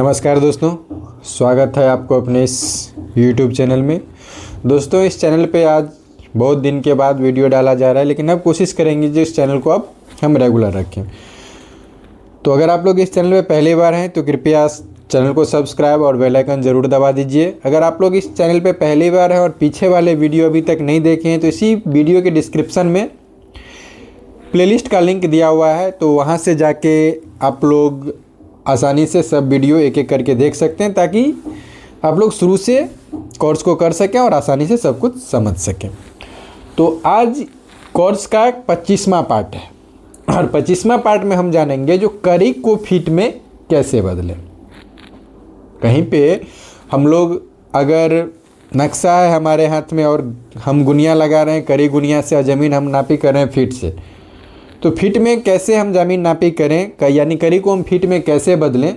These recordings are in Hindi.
नमस्कार दोस्तों, स्वागत है आपको अपने इस YouTube चैनल में। दोस्तों, इस चैनल पे आज बहुत दिन के बाद वीडियो डाला जा रहा है, लेकिन अब कोशिश करेंगे जो इस चैनल को अब हम रेगुलर रखें। तो अगर आप लोग इस चैनल पे पहली बार हैं तो कृपया चैनल को सब्सक्राइब और बेल आइकन ज़रूर दबा दीजिए। अगर आप लोग इस चैनल पे पहली बार हैं और पीछे वाले वीडियो अभी तक नहीं देखे हैं तो इसी वीडियो के डिस्क्रिप्शन में प्लेलिस्ट का लिंक दिया हुआ है, तो वहाँ से जाके आप लोग आसानी से सब वीडियो एक एक करके देख सकते हैं, ताकि आप लोग शुरू से कोर्स को कर सकें और आसानी से सब कुछ समझ सकें। तो आज कोर्स का 25वां पार्ट है और 25वां पार्ट में हम जानेंगे जो करी को फीट में कैसे बदलें। कहीं पे हम लोग अगर नक्शा है हमारे हाथ में और हम गुनिया लगा रहे हैं, करी गुनिया से, और ज़मीन हम नापी कर रहे हैं फीट से, तो फीट में कैसे हम ज़मीन नापी करें, यानी करी को हम फीट में कैसे बदलें।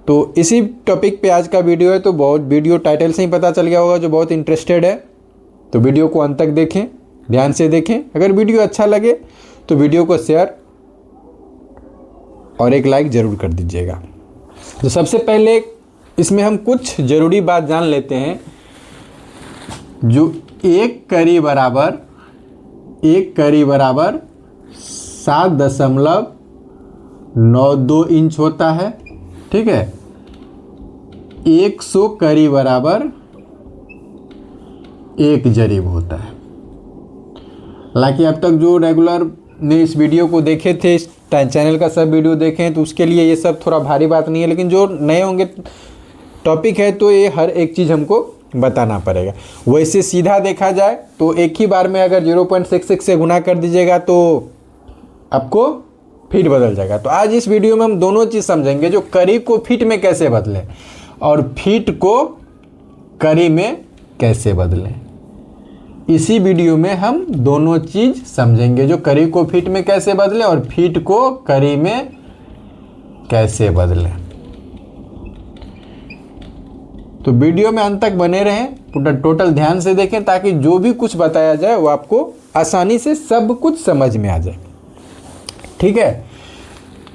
तो इसी टॉपिक पे आज का वीडियो है। तो बहुत वीडियो टाइटल से ही पता चल गया होगा, जो बहुत इंटरेस्टेड है तो वीडियो को अंत तक देखें, ध्यान से देखें। अगर वीडियो अच्छा लगे तो वीडियो को शेयर और एक लाइक ज़रूर कर दीजिएगा। तो सबसे पहले इसमें हम कुछ ज़रूरी बात जान लेते हैं। जो एक करी बराबर 7.92 इंच होता है, ठीक है। 100 करी बराबर 1 जरीब होता है। हालांकि अब तक जो रेगुलर ने इस वीडियो को देखे थे, इस चैनल का सब वीडियो देखें, तो उसके लिए ये सब थोड़ा भारी बात नहीं है, लेकिन जो नए होंगे टॉपिक है तो ये हर एक चीज़ हमको बताना पड़ेगा। वैसे सीधा देखा जाए तो एक ही बार में अगर 0.66 से गुना कर दीजिएगा तो आपको फीट बदल जाएगा। तो आज इस वीडियो में हम दोनों चीज़ समझेंगे, जो करी को फीट में कैसे बदलें और फीट को करी में कैसे बदलें। इसी वीडियो में हम दोनों चीज़ समझेंगे, जो करी को फीट में कैसे बदलें और फीट को करी में कैसे बदलें। तो वीडियो में अंत तक बने रहें, टोटल ध्यान से देखें, ताकि जो भी कुछ बताया जाए वो आपको आसानी से सब कुछ समझ में आ जाए, ठीक है।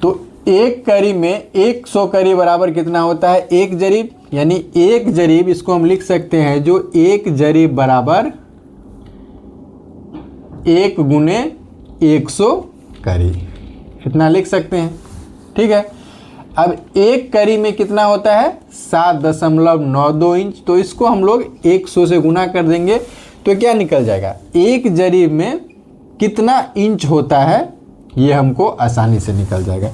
तो एक करी में 100 करी बराबर कितना होता है? 1 जरीब। यानी 1 जरीब इसको हम लिख सकते हैं, जो 1 जरीब बराबर 1 गुने 100 करी, इतना लिख सकते हैं, ठीक है। अब एक करी में कितना होता है? 7.92 इंच। तो इसको हम लोग 100 से गुना कर देंगे तो क्या निकल जाएगा? एक जरीब में कितना इंच होता है ये हमको आसानी से निकल जाएगा।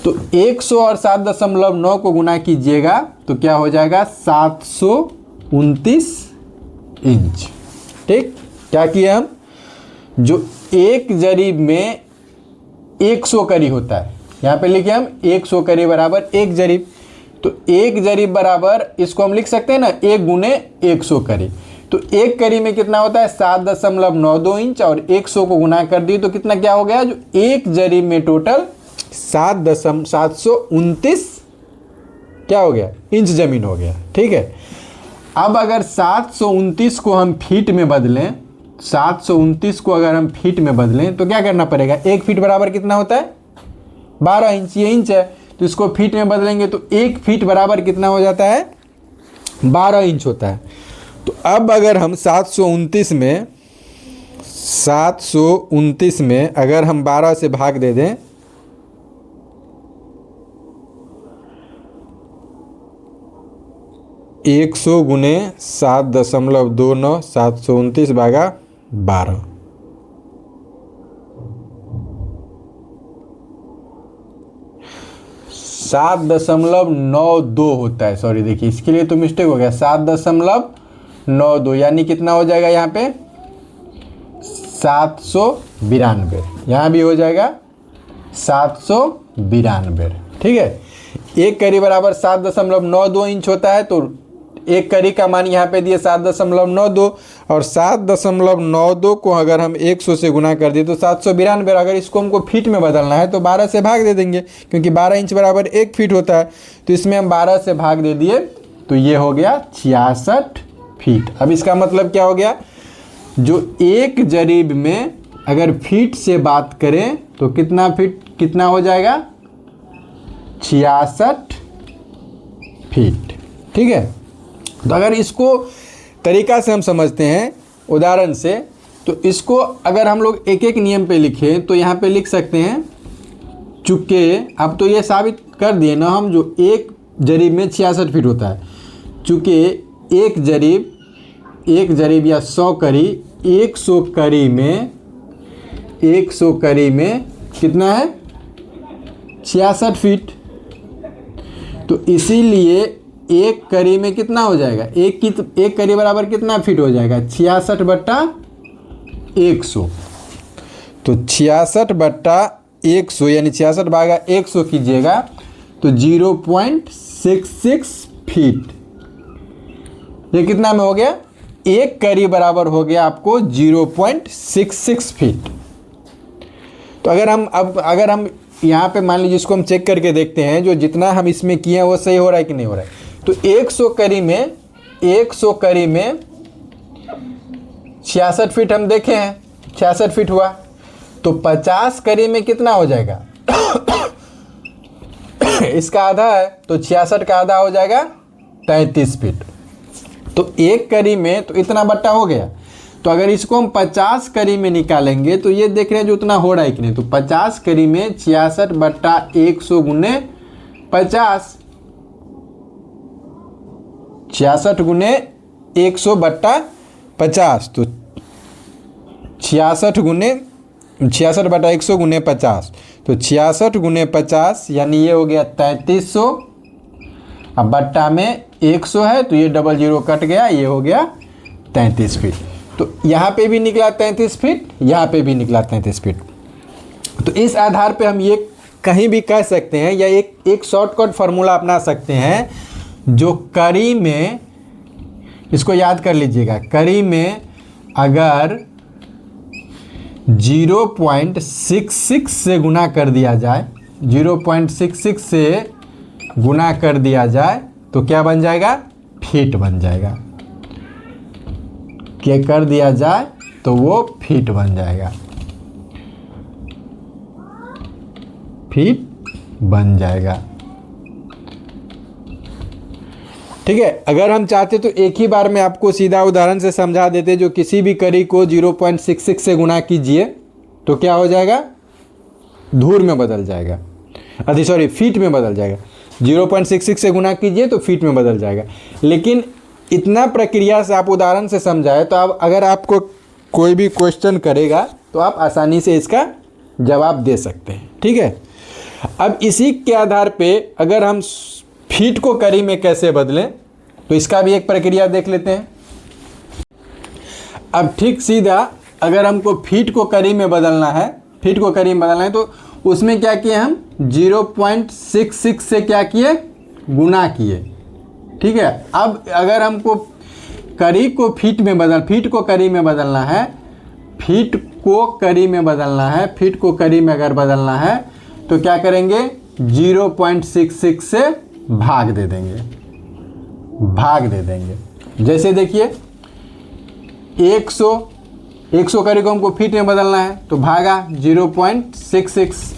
तो 100 और 7.9 को गुना कीजिएगा तो क्या हो जाएगा? 729 इंच, ठीक। क्या किया हम? जो एक जरीब में 100 करी होता है, यहाँ पे लिखे हम 100 करी बराबर 1 जरीब। तो 1 जरीब बराबर इसको हम लिख सकते हैं ना, 1 गुने 100 करी। तो एक करी में कितना होता है? 7.92 इंच, और 100 को गुना कर दिए तो कितना क्या हो गया? जो एक जरीब में टोटल 729 क्या हो गया? इंच ज़मीन हो गया, ठीक है। अब अगर 729 को हम फीट में बदलें, 729 को अगर हम फीट में बदलें तो क्या करना पड़ेगा? 1 फीट बराबर कितना होता है? 12 इंच। ये इंच है तो इसको फीट में बदलेंगे तो 1 फीट बराबर कितना हो जाता है? 12 इंच होता है। तो अब अगर हम 729 में अगर हम 12 से भाग दे दें, एक 100 गुने 7.29, 729 भागा 12, सात 7.92 होता है। सॉरी, देखिए इसके लिए तो मिस्टेक हो गया, 7.92, यानी कितना हो जाएगा यहाँ पे? 792। यहाँ भी हो जाएगा 792, ठीक है। एक करी बराबर 7.92 इंच होता है, तो एक करी का मान यहाँ पे दिए 7.92, और 7.92 को अगर हम 100 से गुना कर दिए तो 792। अगर इसको हमको फीट में बदलना है तो 12 से भाग दे देंगे, क्योंकि 12 इंच बराबर 1 फीट होता है। तो इसमें हम 12 से भाग दे दिए तो ये हो गया 66 फीट। अब इसका मतलब क्या हो गया? जो एक जरीब में अगर फीट से बात करें तो कितना फीट, कितना हो जाएगा? 66 फीट। ठीक है, तो अगर इसको तरीका से हम समझते हैं उदाहरण से, तो इसको अगर हम लोग एक एक नियम पे लिखें तो यहाँ पे लिख सकते हैं, चूँकि अब तो ये साबित कर दिए ना हम, जो एक जरीब में 66 फीट होता है, चूँकि एक जरीब या 100 करी, 100 करी में कितना है 66 फीट। तो इसीलिए एक करी में कितना हो जाएगा, एक करी बराबर कितना फीट हो जाएगा 66/100। तो 66/100 यानी 66 भागा 100 कीजिएगा तो 0.66 फीट। ये कितना में हो गया, एक करी बराबर हो गया आपको 0.66 फीट। तो अगर हम यहाँ पे मान लीजिए इसको हम चेक करके देखते हैं, जो जितना हम इसमें किए हैं वो सही हो रहा है कि नहीं हो रहा है। तो 100 करी में 66 फीट हम देखे हैं, 66 फीट हुआ। तो 50 करी में कितना हो जाएगा इसका आधा है, तो 66 का आधा हो जाएगा 33 फीट। तो एक करी में तो इतना बट्टा हो गया। तो अगर इसको हम 50 करी में निकालेंगे तो ये देख रहे हैं जो उतना हो रहा है कि नहीं। तो 50 करी में 66/100 गुने 50, 66 गुने 100/50, तो 66/100 गुने 50, तो 66 गुने 50 यानी ये हो गया 3300। अब बट्टा में 100 है तो ये डबल जीरो कट गया, ये हो गया 33 फीट। तो यहाँ पे भी निकला 33 फीट, यहाँ पे भी निकला 33 फीट। तो इस आधार पे हम ये कहीं भी कह सकते हैं या एक शॉर्टकट फार्मूला अपना सकते हैं, जो करी में, इसको याद कर लीजिएगा, करी में अगर 0.66 से गुना कर दिया जाए, 0.66 से गुना कर दिया जाए तो क्या बन जाएगा, फीट बन जाएगा। क्या कर दिया जाए तो वो फीट बन जाएगा, फीट बन जाएगा। ठीक है, अगर हम चाहते तो एक ही बार में आपको सीधा उदाहरण से समझा देते, जो किसी भी करी को 0.66 से गुना कीजिए तो क्या हो जाएगा, धूर में बदल जाएगा, फीट में बदल जाएगा। 0.66 से गुना कीजिए तो फीट में बदल जाएगा। लेकिन इतना प्रक्रिया से आप उदाहरण से समझाए तो अब अगर आपको कोई भी क्वेश्चन करेगा तो आप आसानी से इसका जवाब दे सकते हैं। ठीक है, अब इसी के आधार पे अगर हम फीट को करी में कैसे बदलें तो इसका भी एक प्रक्रिया देख लेते हैं। अब ठीक सीधा अगर हमको फीट को करी में बदलना है, तो उसमें क्या किए हम 0.66 से क्या किए, गुना किए। ठीक है, अब अगर हमको करी को फीट को करी में बदलना है, फीट को करी में अगर बदलना है तो क्या करेंगे, 0.66 से भाग दे देंगे। जैसे देखिए 100 करी को हमको फीट में बदलना है तो भागा 0.66,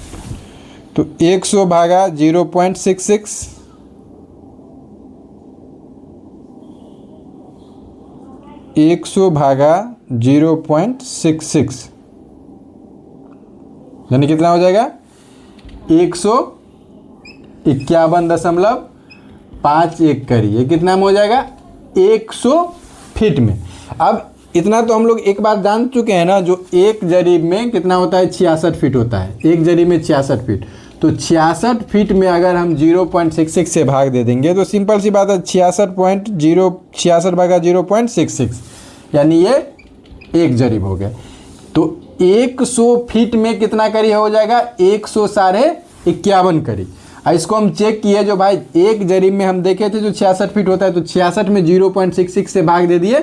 तो 100 भागा 0.66, 100 भागा 0.66 यानी कितना हो जाएगा, 151.51 करी। ये कितना में हो जाएगा, 100 फीट में। अब इतना तो हम लोग एक बार जान चुके हैं ना, जो एक जरीब में कितना होता है, 66 फीट होता है, एक जरीब में 66 फीट। तो 66 फीट में अगर हम 0.66 से भाग दे देंगे तो सिंपल सी बात है, 66 भागा 0.66 यानी ये एक जरीब हो गया। तो 100 फीट में कितना करी हो जाएगा, 151 करी। इसको हम चेक किए, जो भाई एक जरीब में हम देखे थे जो 66 फीट होता है, तो 66 में 0.66 से भाग दे दिए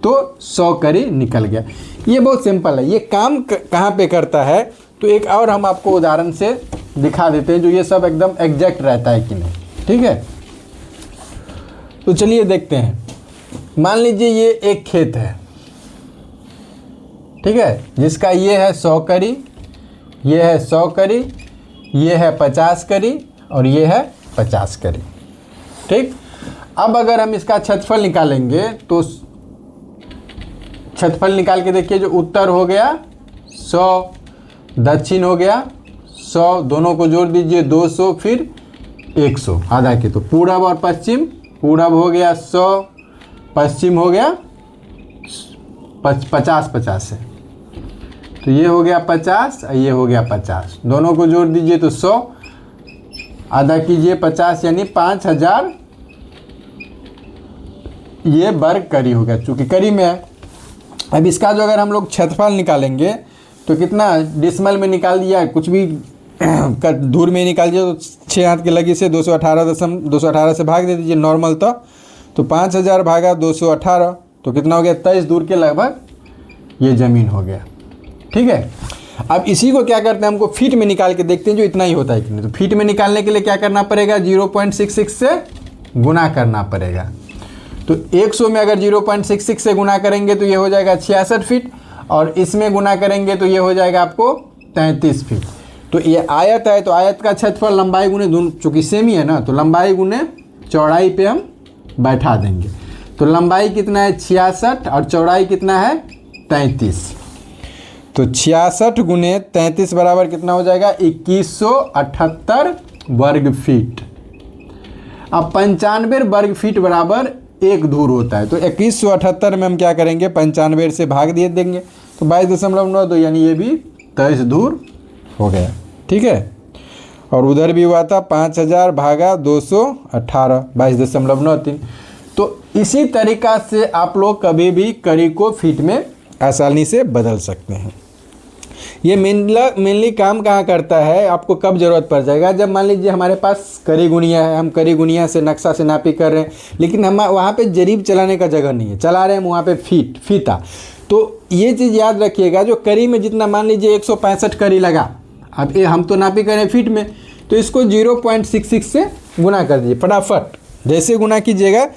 तो 100 करी निकल गया। ये बहुत सिंपल है। ये काम कहाँ पे करता है तो एक और हम आपको उदाहरण से दिखा देते हैं, जो ये सब एकदम एग्जैक्ट रहता है कि नहीं। ठीक है, तो चलिए देखते हैं। मान लीजिए ये एक खेत है, ठीक है, जिसका ये है 100 करी, ये है 100 करी, ये है 50 करी और ये है 50 करी। ठीक। अब अगर हम इसका क्षेत्रफल निकालेंगे तो क्षेत्रफल निकाल के देखिए, जो उत्तर हो गया 100, दक्षिण हो गया 100, दोनों को जोड़ दीजिए 200, फिर 100 आधा के, तो पूरब और पश्चिम, पूरब हो गया 100, पश्चिम हो गया 50 है, तो ये हो गया 50 और ये हो गया 50, दोनों को जोड़ दीजिए तो 100, आधा कीजिए 50 यानी 5000 ये वर्ग करी हो गया, चूँकि करी में है। अब इसका जो अगर हम लोग क्षेत्रफल निकालेंगे तो कितना, डेसिमल में निकाल दिया, कुछ भी दूर में निकाल दिया, तो 6 हाथ के लगी से 218 से भाग दे दीजिए नॉर्मल, तो 5000 भागा 218, तो कितना हो गया 23 दूर के लगभग ये ज़मीन हो गया। ठीक है। अब इसी को क्या करते हैं, हमको फीट में निकाल के देखते हैं जो इतना ही होता है कि नहीं। तो फीट में निकालने के लिए क्या करना पड़ेगा, 0.66 से गुना करना पड़ेगा। तो 100 में अगर 0.66 से गुना करेंगे तो ये हो जाएगा 66 फीट, और इसमें गुना करेंगे तो ये हो जाएगा आपको 33 फीट। तो ये आयत है, तो आयत का क्षेत्रफल लंबाई गुने दोनों, चूँकि सेम ही है ना, तो लंबाई गुने चौड़ाई पे हम बैठा देंगे। तो लंबाई कितना है 66 और चौड़ाई कितना है 33, तो 66 गुने 33 बराबर कितना हो जाएगा 2178 वर्ग फीट। अब 95 वर्ग फीट बराबर 1 धूर होता है, तो 2178 में हम क्या करेंगे 95 से भाग दिए देंगे, तो 22.92, यानी ये भी 23 धूर हो गया। ठीक है। और उधर भी हुआ था 5000 भागा 218, 22.93। तो इसी तरीक़ा से आप लोग कभी भी कड़ी को फीट में आसानी से बदल सकते हैं। ये मेनली काम कहाँ करता है, आपको कब ज़रूरत पड़ जाएगा, जब मान लीजिए हमारे पास करी गुनिया है, हम करी गुनिया से नक्शा से नापी कर रहे हैं, लेकिन हम वहाँ पे जरीब चलाने का जगह नहीं है, चला रहे हैं हम वहाँ पे फीता। तो ये चीज़ याद रखिएगा, जो करी में जितना मान लीजिए 165 करी लगा, अब ये हम तो नापी कर रहे हैं फीट में, तो इसको 0.66 से गुना कर दीजिए फटाफट। जैसे गुना कीजिएगा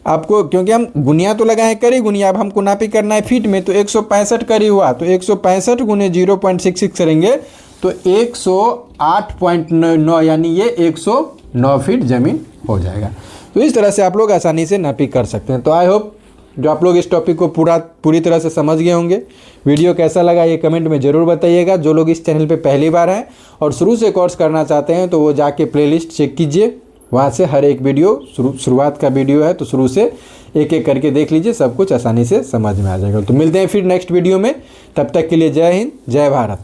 आपको, क्योंकि हम गुनिया तो लगाए हैं करी गुनिया, अब हमको नापी करना है फीट में, तो 165 करी हुआ, तो 165 गुने 0.66 करेंगे तो 108.9, यानी ये 109 फीट ज़मीन हो जाएगा। तो इस तरह से आप लोग आसानी से नापी कर सकते हैं। तो आई होप जो आप लोग इस टॉपिक को पूरी तरह से समझ गए होंगे। वीडियो कैसा लगा ये कमेंट में ज़रूर बताइएगा। जो लोग इस चैनल पे पहली बार हैं और शुरू से कोर्स करना चाहते हैं तो वो जाके प्लेलिस्ट चेक कीजिए, वहाँ से हर एक वीडियो शुरुआत का वीडियो है, तो शुरू से एक एक करके देख लीजिए, सब कुछ आसानी से समझ में आ जाएगा। तो मिलते हैं फिर नेक्स्ट वीडियो में, तब तक के लिए जय हिंद, जय भारत।